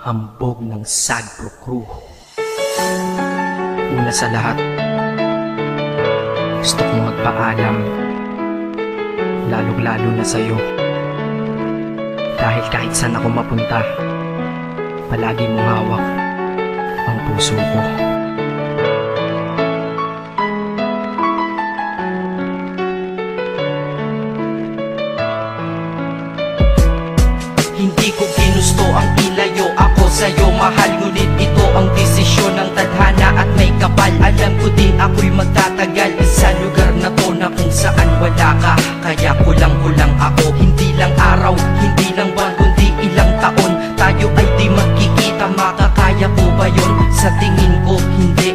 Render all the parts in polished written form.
Hambog ng Sagpro Crew. Una sa lahat, gusto kong magpaalam, lalong-lalo na sa'yo. Dahil kahit saan ako mapunta, palagi mong hawak ang puso ko. Hindi ko ginusto ang ilayo ako sa'yo, mahal. Ngunit ito ang desisyon ng tadhana at may kapal. Alam ko di ako'y magtatagal sa lugar na to na kung saan wala ka. Kaya kulang-kulang ako, hindi lang araw, hindi lang buwan, kundi ilang taon. Tayo ay di magkikita, makakaya ko ba yun? Sa tingin ko hindi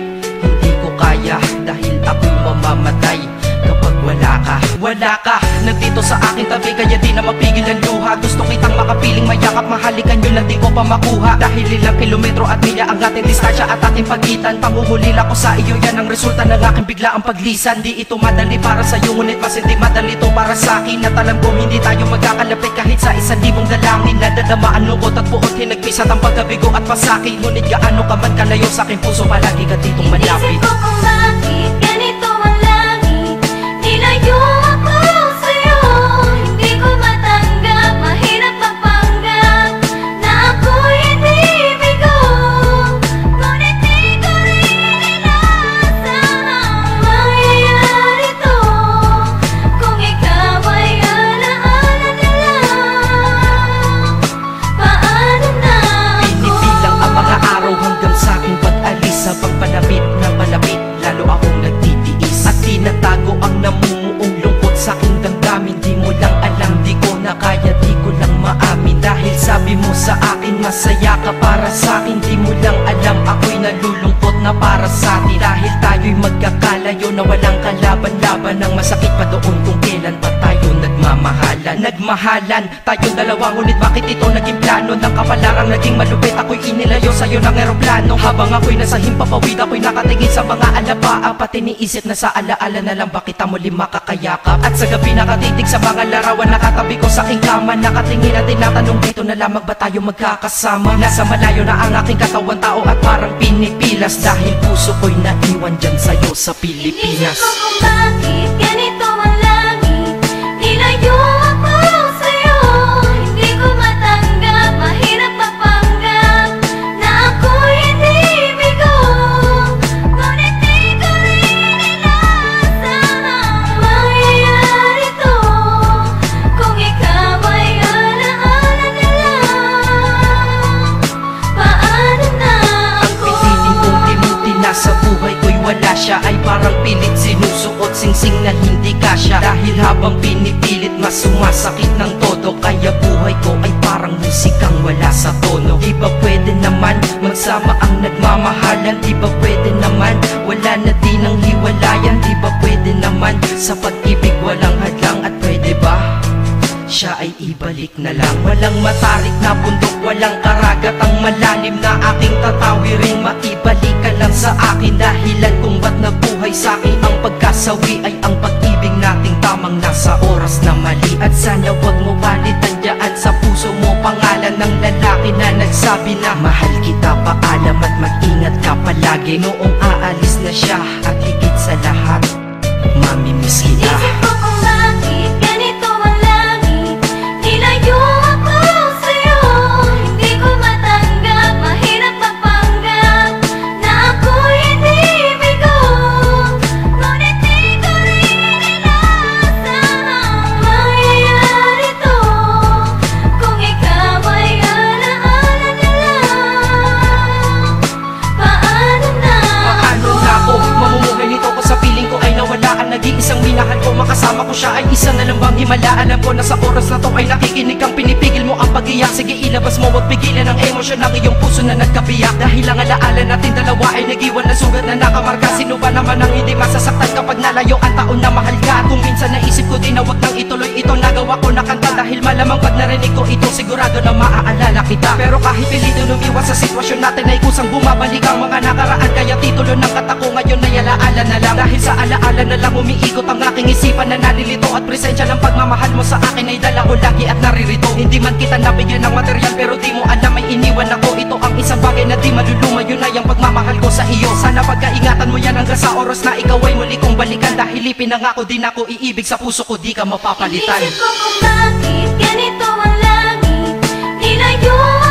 ko kaya. Dahil ako'y mamamatay kapag wala ka. Wala ka, nandito sa aking tabi, kaya di na mapigil ang luha. Gusto kitang makapiling, mayakap, mahalikan yun lang di ko pa makuha. Dahil ilang kilometro at milya ang ating distansya at ating pagitan. Pangungulila ko sa iyo, yan ang resulta ng aking biglaang paglisan. Di ito madali para sa'yo, ngunit mas hindi madali to para sa'kin. At alam ko hindi tayo magkakalapit kahit sa 1,000 dalangin. Nadadamaan lungkot at puot, hinagpisat ang pagkabigo at pasakit. Ngunit gaano ka man kalayo sa aking puso, palagi ka ditong malapit. Isip ko kung bakit ganito ang langit, nilayo ako sa'yo. Hindi ko matanggap, mahirap magpanggap na ako'y hindi bigo. Ngunit di ko rin inasahang mangyayari to. Kung ikaw ay alaala na lang, paano na ako? Pinipilang ang mga araw hanggang sa aking pag-alis. Habang palapit na palapit, lalo akong nagtitiis. At tinatago ang namumuong lungkot sa aking damdamin. Di mo lang alam, di ko na kaya, di ko lang maamin. Dahil sabi mo sa akin, masaya ka para sa akin. Di mo lang alam, ako'y nalulungkot na para sa atin. Dahil tayo'y magkakalayo na walang kalaban-laban. Ang masakit pa doon kung kailan pa tayo nagmamahalan. Nagmahalan, tayong dalawa, ngunit bakit ito naging plano? Ng kapalarang naging malupit, ako'y inilayo sa'yo ng eroplano. Habang ako'y nasa himpapawid, ako'y nakatingin sa mga alapaang. Pati niisip na sa alaala na lang, bakit ang muli makakayakap? At sa gabi nakatitig sa mga larawan, nakatabi ko sa aking kama. Nakatingin at tinatanong, dito na lamang ba tayo magkakasama? Nasa malayo na ang aking katawan, tao at parang pinipilas. Dahil puso ko'y naiwan dyan sa'yo sa Pilipinas. Isip ko kung bakit ganito ang langit, nilayo ako sa'yo. Hindi ko matanggap, mahirap magpanggap na ako'y hindi bigo. Ngunit di ko rin inasahang mangyayari to. Kung ikaw ay alaala na lang, paano na ako? Pilitin kong limutin na sa buhay ko'y wala siya, ay parang pilit sinusuot, singsing na hindi kasya. Dahil habang pinipilit, mas sumasakit ng todo. Kaya buhay ko ay parang musikang wala sa tono. Di ba pwede naman magsama ang nagmamahalan? Di ba pwede naman wala na din ang hiwalayan? Di ba pwede naman sa pag-ibig walang hadlang? At pwede ba siya ay ibalik na lang? Walang matarik na bundok, walang karagat ang malalim na aking tatawirin. Maibalik ka lang sa akin, dahilan kung ba't nabuhay sa akin ang pagkasawi ay ang pag-ibig nating tamang nasa oras na mali. At sana wag mo palitan dyan sa puso mo pangalan ng lalaki na nagsabi na mahal kita, paalam at mag-ingat ka palagi. Noong aalis na siya at higit sa lahat, mamimiss kita. Isip ko kung bakit ganito ang langit, nilayo ako sa'yo. Hindi ko matanggap, mahirap magpanggap na ako'y hindi bigo. Ngunit di ko rin inasahang mangyayari to. Kung ikaw ay alaala na lang, paano na Paano na ako mamumuhay nito ko sa piling ko ay nawala ang nag-iisang minahal ko? Makasama ko siya ay isa na lang bang himala? Alam ko na sa oras na to ay nakikinig kang pinipigil mo ang pag-iyak. Sige ilabas mo, wag pigilan ang emosyon ng iyong puso na nagkabiyak. Dahil ang alaala natin dalawa ay nag-iwan na sugat na nakamarka. Sino ba naman ang hindi masasaktan kapag nalayo ang taon na mahal ka? Kung minsan naisip ko din na wag nang ituloy ito, nagawa ko na kanta. Dahil malamang pag narinig ko ito, sigurado na maaalala kita. Pero kahit pilito lumiwas sa sitwasyon natin ay kusang bumabalik ang mga nakaraan. Kaya titulo ng kata ko ngayon ay alaala na lang. Dahil sa alaala na lang umiikot ang aking isipan na nalilito. At presensya ng pagmamahal mo sa akin ay dala ko lagi at naririto. Hindi man kita nabigyan ng material, pero di mo alam ay iniwan ako. Ito na di maluluma, yun ay ang pagmamahal ko sa iyo. Sana pagkaingatan mo yan hanggang sa oras na ikaw ay muli kong balikan. Dahil ipinangako din ako iibig sa puso ko, di ka mapapalitan. Inisip ko kung bakit ganito ang langit, nilayo